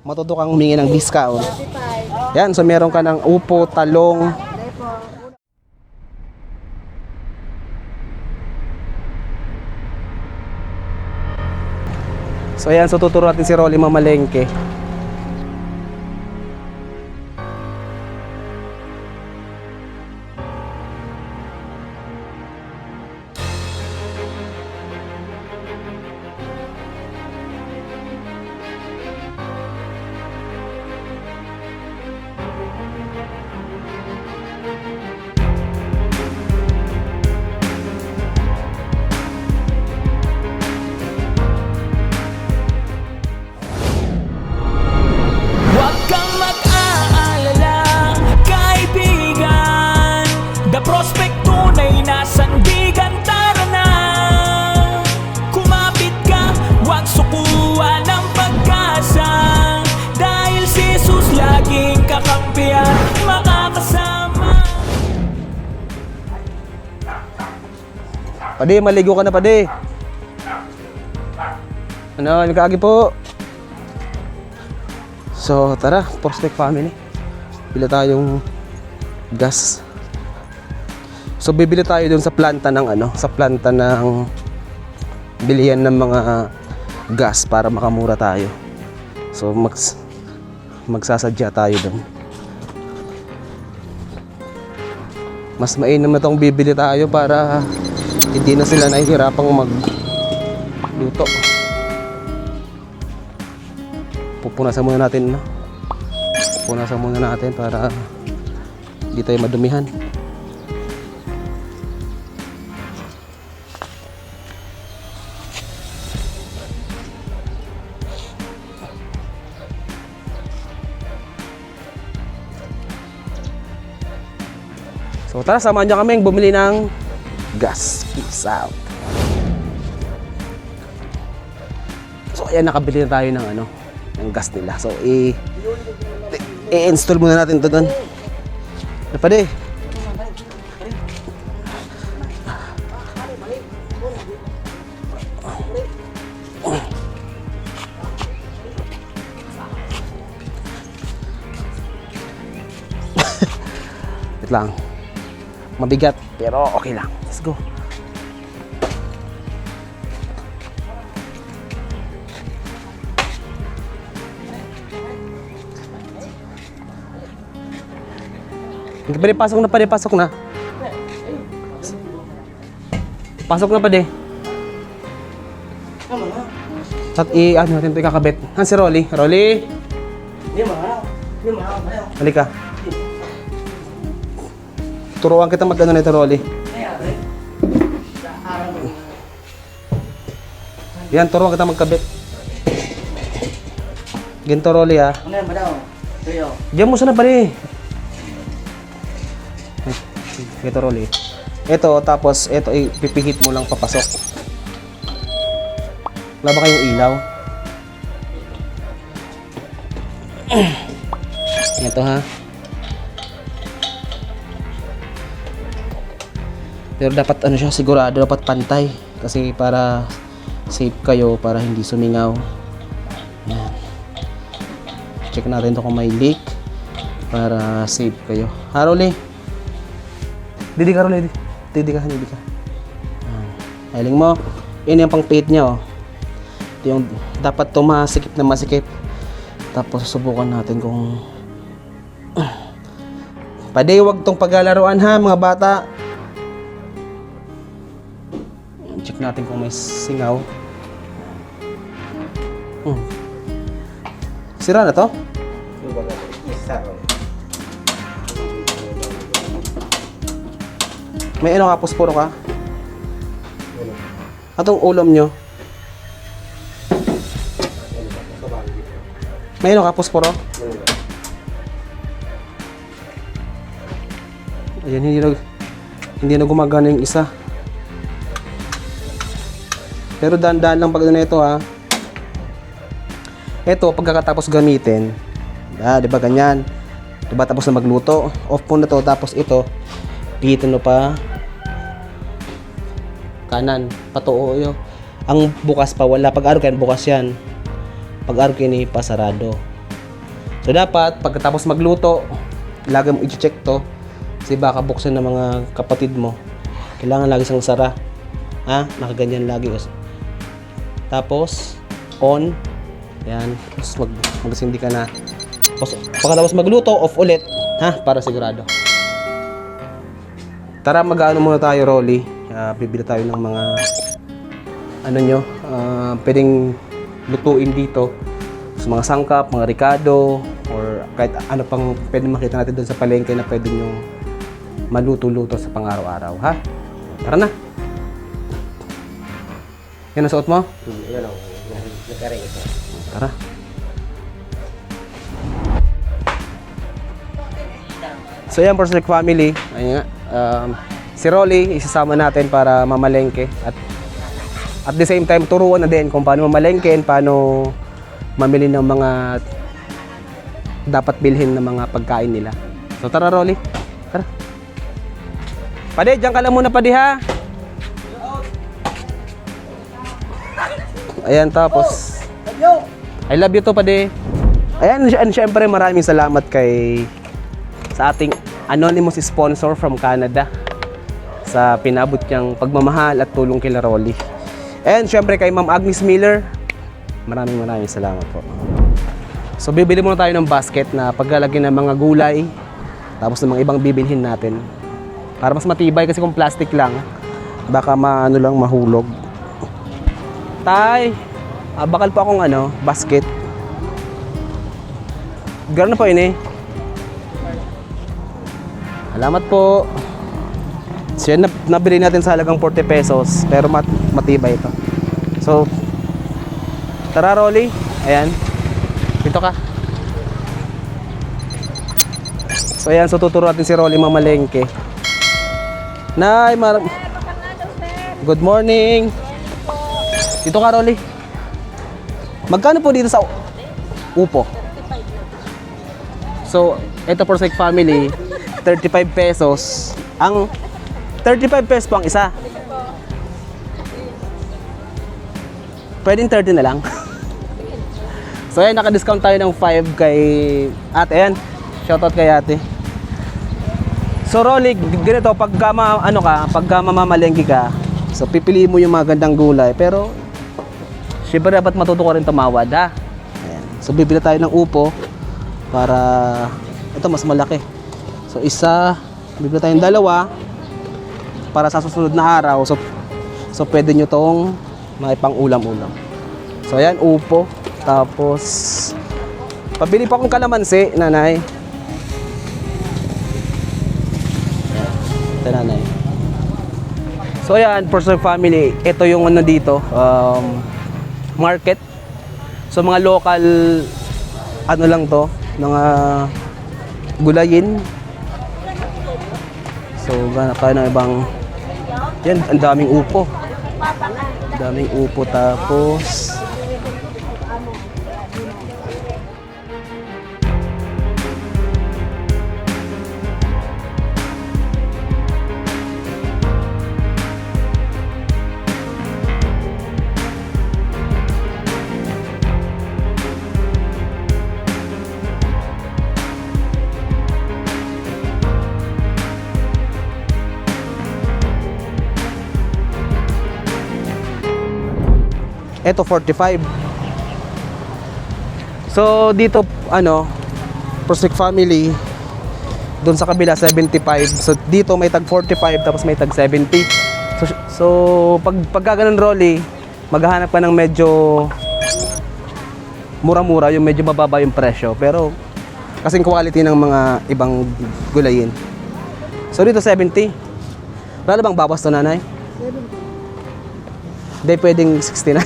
matuto kang humingi ng discount. Yan, so meron ka ng upo, talong. So ayan, so tuturo natin si Rolly mamalengke. Pade, maligo ka na, Pade. Ano, nagkaagi po. So, tara, Prospect family. Bili tayong gas. So, bibili tayo dun sa planta ng sa planta ng bilihan ng mga gas para makamura tayo. So, magsasadya tayo dun. Mas mainam na tong bibili tayo para hindi na sila nahihirapang magluto. Pupunasan muna natin, pupunasan muna natin para hindi tayo madumihan. So tara, samahan niyo kaming bumili ng gas. Peace out. So ayan, nakabili na tayo ng ng gas nila. So i-install muna natin ito doon. Pwede. Wait lang. Mabigat pero okay lang. Let's go. Pwede, pasok na, Pwede, pasok na. Pasok na, Pwede. At natin ito ikakabit. Han si Rolly. Rolly! Halika. Turuan kita mag-ano nito, Rolly. Yan, turuan kita magkabit. Ganito, Rolly, ha. Diyan mo sana, Pwede. Ito, Rolly. Ito, tapos ito ipipihit mo lang papasok. Wala ba kayong ilaw? Ito, ha. Pero dapat siya, sigurado dapat pantay kasi para safe kayo, para hindi sumingaw. Yan. Check natin to kung may leak para safe kayo. Ha, Rolly? Didi ka, Rolly. Didi ka. Hiling mo. Yun yung pang pihit niya, oh. Ito yung dapat to masikip na masikip. Tapos susubukan natin kung Pwede, wag tong paglalaruan, ha, mga bata. Check natin kung may singaw. Sira na to? May ka, pusporo ka? Atong ulam nyo? May ka, pusporo? Ayan, hindi na gumagana yung isa. Pero dahan-dahan lang pag ito, ha. Ito, pagkatapos gamitin, di ba ganyan? Diba tapos na magluto, off po na to, tapos ito, pihitin mo pa kanan, patuo yun. Ang bukas pa, wala. Pag-araw kayan, bukas yan. Pag-araw kayan, pasarado. So dapat pagkatapos magluto, lagi mo i-check to kasi baka buksan ng mga kapatid mo. Kailangan lagi siyang sara. Ha? Nakaganyan lagi. Tapos on. Yan. Tapos magsindi ka na. Tapos pagkatapos magluto, off ulit. Ha? Para sigurado. Tara, mag-ano muna tayo, Rolly. Bibili tayo ng mga ano nyo, pwedeng lutuin dito. So, mga sangkap, mga ricado, or kahit ano pang pwede makita natin doon sa palengke na pwede nyo maluto-luto sa pang-araw-araw, ha? Tara na! Yan ang suot mo? Yan o. Nagkaring ito. Tara. So yan, Persnick family. Ayun nga. Si Rolly, isasama natin para mamalengke. At the same time, turuan na din kung paano mamalengke, paano mamili ng mga dapat bilhin ng mga pagkain nila. So tara, Rolly. Tara. Pade, dyan ka lang muna, Pade, ha? Ayan, tapos I love you to, Pade. Ayan, and syempre maraming salamat sa ating anonymous sponsor from Canada sa pinabot niyang pagmamahal at tulong kila Rolly. And syempre kay Ma'am Agnes Miller, maraming salamat po. So bibili muna tayo ng basket na paglalagyan ng mga gulay tapos ng mga ibang bibilhin natin para mas matibay, kasi kung plastic lang baka mahulog. Tay, bakal po akong basket. Gano'n po ini? Salamat po. So yan, nabili natin sa halagang 40 pesos pero matibay ito. So tara, Rolly. Ayan. Dito ka. So ayan, so tuturo natin si Rolly mamalengke. Nay, good morning. Dito ka, Rolly. Magkano po dito sa upo? So, ito for Persnick family, 35 pesos. Ang 35 pesos po ang isa. Pwedeng 30 na lang. So, ayan, naka-discount tayo ng 5 kay ate. Ayan, shoutout kay ate. So, Rolly, ganito, pagka mamamalengke ka, so pipiliin mo yung mga gandang gulay, pero siyempre dapat matuto ka rin tumawad, ha? Ayan. So bibili tayo ng upo para ito mas malaki. So bibili tayong dalawa para sa susunod na araw. So pwede nyo tong maipang ulam-ulam. So ayan, upo. Tapos pabili pa akong kalamansi, nanay. Ito, nanay. So ayan, Persnick family, ito yung dito, market. So mga local lang to, mga gulayin. So ganap tayo ng ibang, yan, ang daming upo. Daming upo, tapos eto 45. So dito Persnick family, doon sa kabila 75. So dito may tag 45 tapos may tag 70. So pag gaganon, Rolly, maghahanap ka ng medyo mura-mura, yung medyo mababa yung presyo, pero kasing quality ng mga ibang gulayin. So dito 70. Wala bang bawas to, nanay? 70. Hindi pwedeng 69.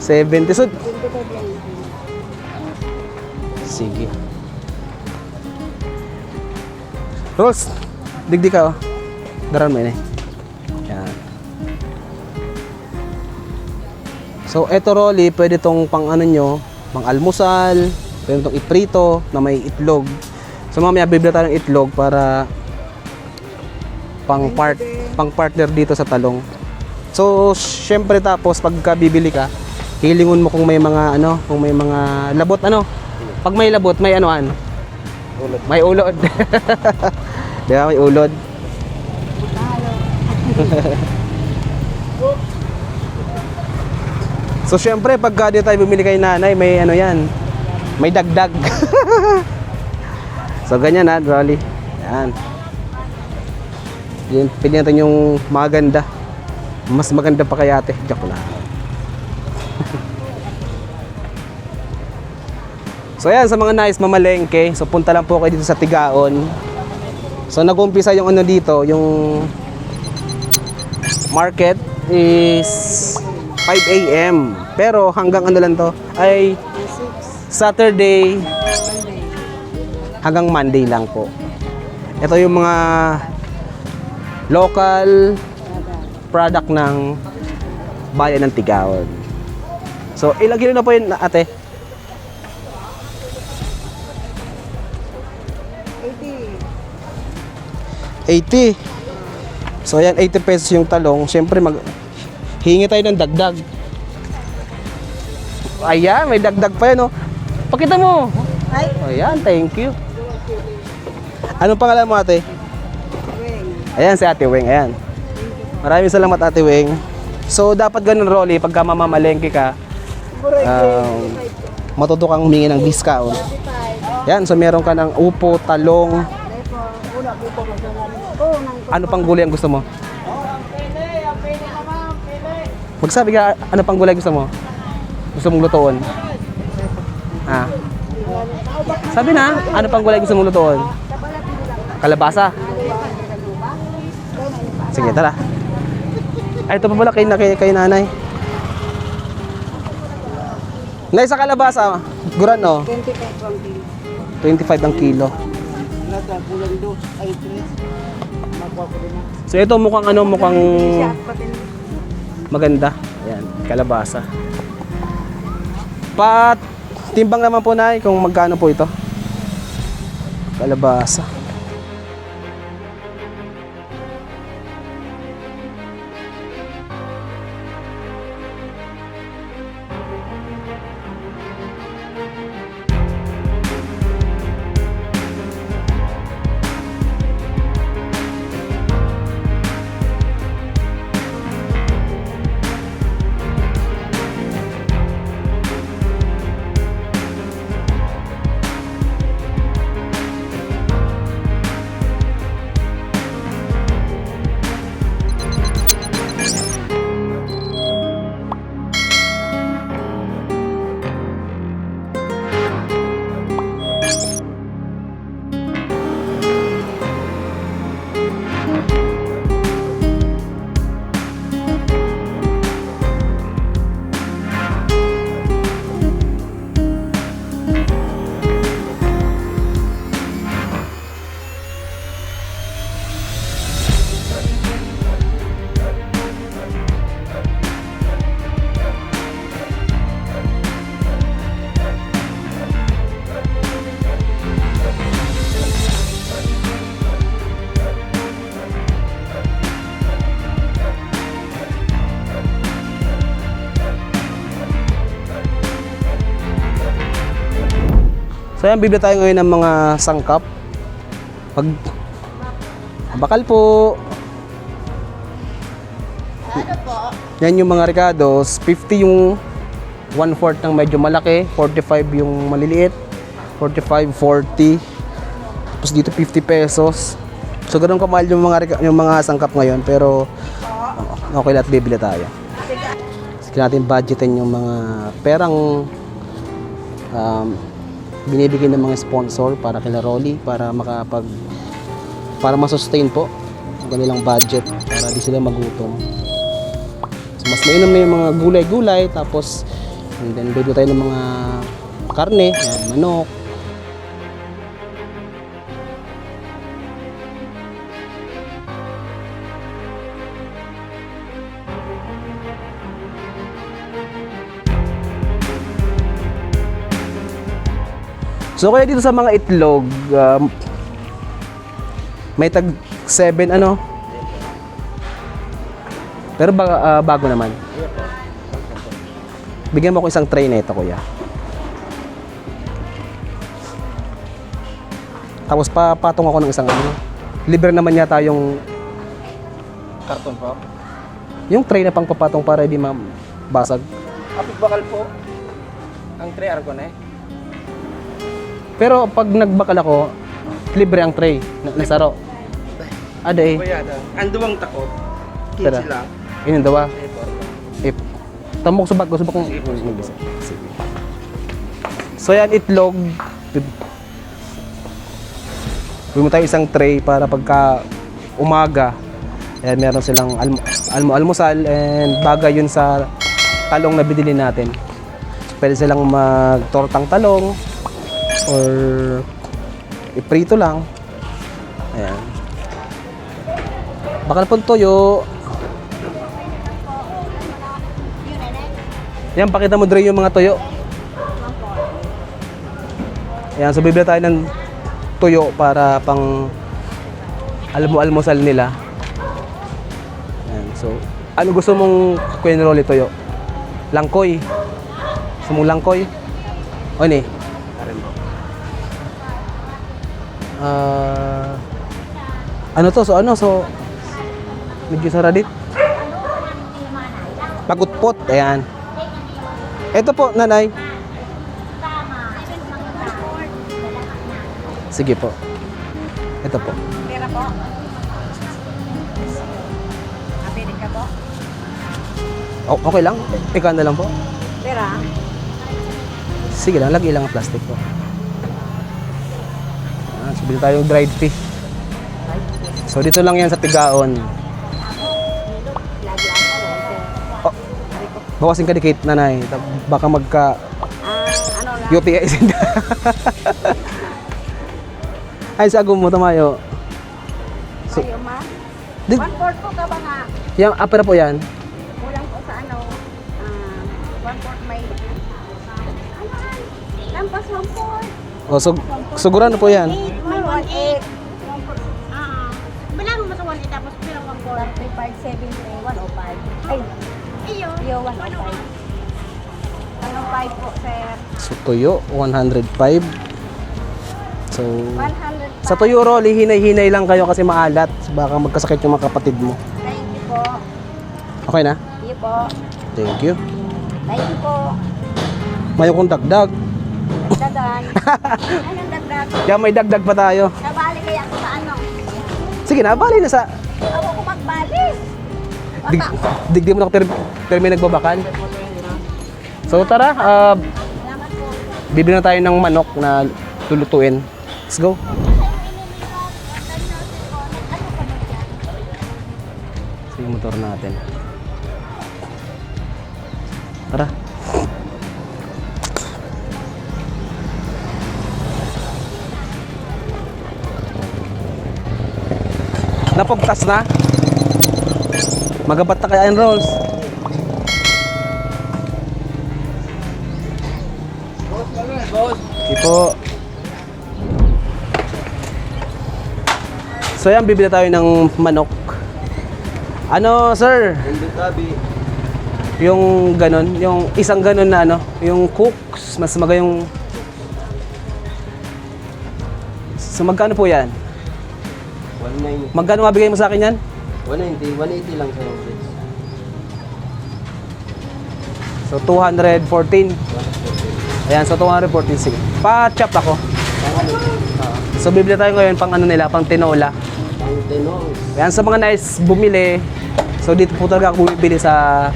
70. So, sige. Rolls, digdi ka, oh. Daran mo yun, eh. Yan. So, eto, Rolly, pwede tong pang pang almusal, pwede tong iprito na may itlog. So, mamaya bibili tayo ng itlog para pang partner dito sa talong. So, syempre tapos pagka bibili ka, Hilingon mo kung may mga ano, kung may mga labot ano. Pag may labot, may anoan. Ulot. May ulod. Di ba, may ulod. So syempre pagka dito tayo bumili kay nanay, may ano yan, may dagdag. So ganyan ha, Rolly. Yan. Yan, pili natin yung maganda. Mas maganda pa kay ate. Joke lang. So yan, sa mga nice mamalengke, so punta lang po kayo dito sa Tigaon. So nag-umpisa yung ano dito, yung market is 5 AM. Pero hanggang ano lang to, ay Saturday hanggang Monday lang po. Ito yung mga local product ng bayan ng Tigaon. So ilang kilo na po yun, ate? 80. So ayan, 80 pesos yung talong. Siyempre hingi tayo ng dagdag. Ayan, may dagdag pa yan, oh. Pakita mo. Ayan, thank you. Anong pangalan mo, ate? Ayan, si Ate Weng. Ayan. Maraming salamat, Ate Weng. So dapat ganun, Rolly, pagka mamamalengke ka, matuto kang humingi ng discount. Yan, so meron ka ng upo, talong. Ano pang gulay ang gusto mo? Magsabi ka, ano pang gulay gusto mo? Gusto mong lutuon? Ah. Sabi na, ano pang gulay gusto mong lutuon? Kalabasa? Sige, tara. Ay, ito pa pala kay nanay. Nay, sa kalabasa, guran, no? 25 ang kilo. So ito mukhang ano, mukhang maganda. Ayan, kalabasa. Timbang naman po na kung magkano po ito. Kalabasa. So yan, bibili tayo ngayon ng mga sangkap. Bakal po. Ano po? Yan yung mga ricados. 50 yung 1/4 ng medyo malaki. 45 yung maliliit. 45, 40. Tapos dito 50 pesos. So ganun kamahal yung mga sangkap ngayon. Pero okay lahat, bibili tayo. Sige natin budgetin yung mga perang binibigay ng mga sponsor para kila Rolly, para masustain po ang kanilang budget para di sila magutom. So mas mainam na yung mga gulay-gulay, tapos and then bibili tayo ng mga karne, manok. So kaya dito sa mga itlog, may tag 7 ano. Pero bago naman. Bigyan mo ako isang tray na ito, kuya. Tapos papatong ako ng isang ano. Libre naman yata yung Karton po. yung tray na pang papatong para hindi mabasag. Apit bakal po. Ang tray argon eh. Pero pag nagbakal ako, libre ang tray na saro. Ada eh. Bayada. Ang duwang takot. Tara. 15 lang. Yun yung dawa. Eh, po. If tamok subak ko subak kong sige. So yan itlog. Bili mo tayo isang tray para pagka umaga, ayan, meron silang almusal and bagay yun sa talong na binili natin. Pwede silang magtortang talong or iprito lang. Ayan. Bakal pong toyo. Yan, pakita mo Dre yung mga toyo. Ayan, so bibili tayo ng tuyo para pang almusal nila. Ayan, so ano gusto mong Kuya Rolly toyo? Langkoy. Gusto mong langkoy? O ni? Karin po. Ano to? So medyo saradit. Pagutpot. Ayan. Ito po, nanay. Sige po. Ito po. Pera po. Apirin ka po. Okay lang. Ikaw na lang po. Pera. Sige lang, lagi lang ang plastic po. So bili tayong dried fish. So dito lang yan sa Tigaon. Oh, bawasin ka dikit, nanay. Baka magka Ano na? UTI sinda. Ay, sa agum mo, tamayo. So, Kayo ma? Di- 1/4 po ka ba nga? yung apera po yan. Kulang po sa ano? 1/4 may... Lampas 1/4. O, so, suguran po yan. May 1/8. Bilang mo sa 1 tapos bilang 1 35, 7, 105. Ay, Iyo. iyo 105. 105 po, sir. So, tuyo, 105. So, 100. sa tuyo, Rolly, hinay-hinay lang kayo kasi maalat. Baka magkasakit yung mga kapatid mo. Thank you po. Okay na? Iyo po. Thank you. Thank you po. Mayo kong dagdag. Dagan. Anong dagdag? Kaya may dagdag pa tayo. Nabali kaya ako sa ano? Sige na, bali na sa... Ako ko magbali. Dig, digdi mo na ako termi nagbabakal. So tara, Salamat po. bibili na tayo ng manok na lulutuin. Let's go. So yung motor natin. Tara. Napagtas na? Magabat na kaya ang rolls. Sige po. So yan, bibili tayo ng manok. Ano, sir? Hindi tabi. Yung ganon, yung isang ganon na ano, yung cooks, mas maga yung... So magkano po yan? 190. Magkano mabigay mo sa akin yan? 190. 180 lang sa yung place. So 214. Ayan, so 214 sige. Pa-chop ako. So bibili tayo ngayon pang ano nila, pang tinola. Ang tenong. Ayan, sa mga nice bumili. So dito po talaga ako bumibili sa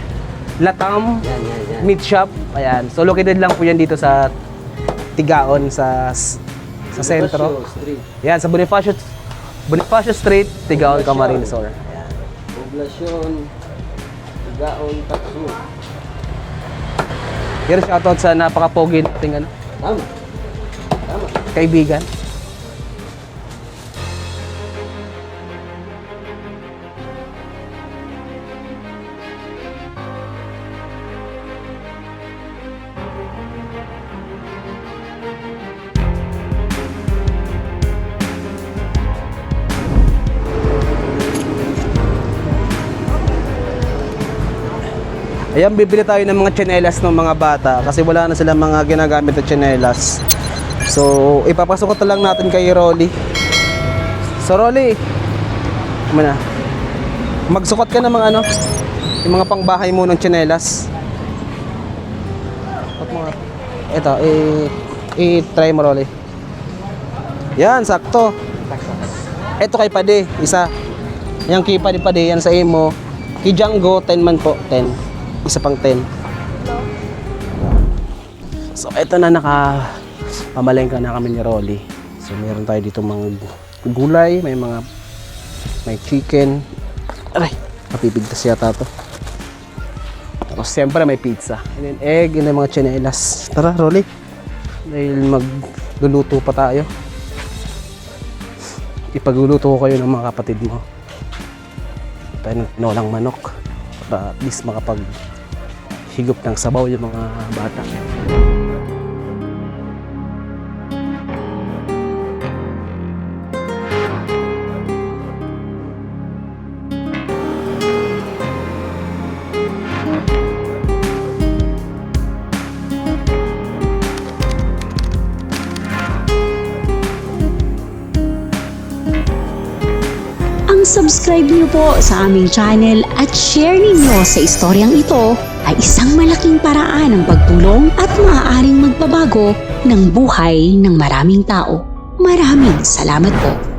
Latam Yan. Meat Shop. Ayan. So located lang po yan dito sa Tigaon sa sentro. Bonifacio Street. Ayan, sa Bonifacio Street, Tigaon, Camarines Sur. Ayan. Poblasyon. Tigaon, Tatsu. Yan, shoutout sa napaka-pogi nating ano, Tama. Tama. kaibigan. Ayan, bibili tayo ng mga tsinelas ng mga bata kasi wala na silang mga ginagamit na tsinelas. So, ipapasok ko lang natin kay Rolly. So, Rolly, muna. Magsukot ka ng mga ano, yung mga pangbahay mo ng tsinelas. At mga, ito, i-try mo, Rolly. Yan, sakto. Ito kay Pade, isa. Yung kay Pade, yan sa imo. Kay Django, 10 man po, 10. Isa pang 10. So, ito na pamalengka na kami ni Rolly. So, meron tayo dito mga gulay, may chicken. Aray, mapipigtas yata to. Tapos, siyempre may pizza. And then, egg, and then mga tsinelas. Tara, Rolly. Dahil magluluto pa tayo. Ipagluluto ko kayo ng mga kapatid mo. Tayo ng tinolang manok. Para at least higop ng sabaw yung mga bata. Ang subscribe niyo po sa aming channel at share ninyo sa istoryang ito ay isang malaking paraan ng pagtulong at maaaring magbabago ng buhay ng maraming tao. Maraming salamat po.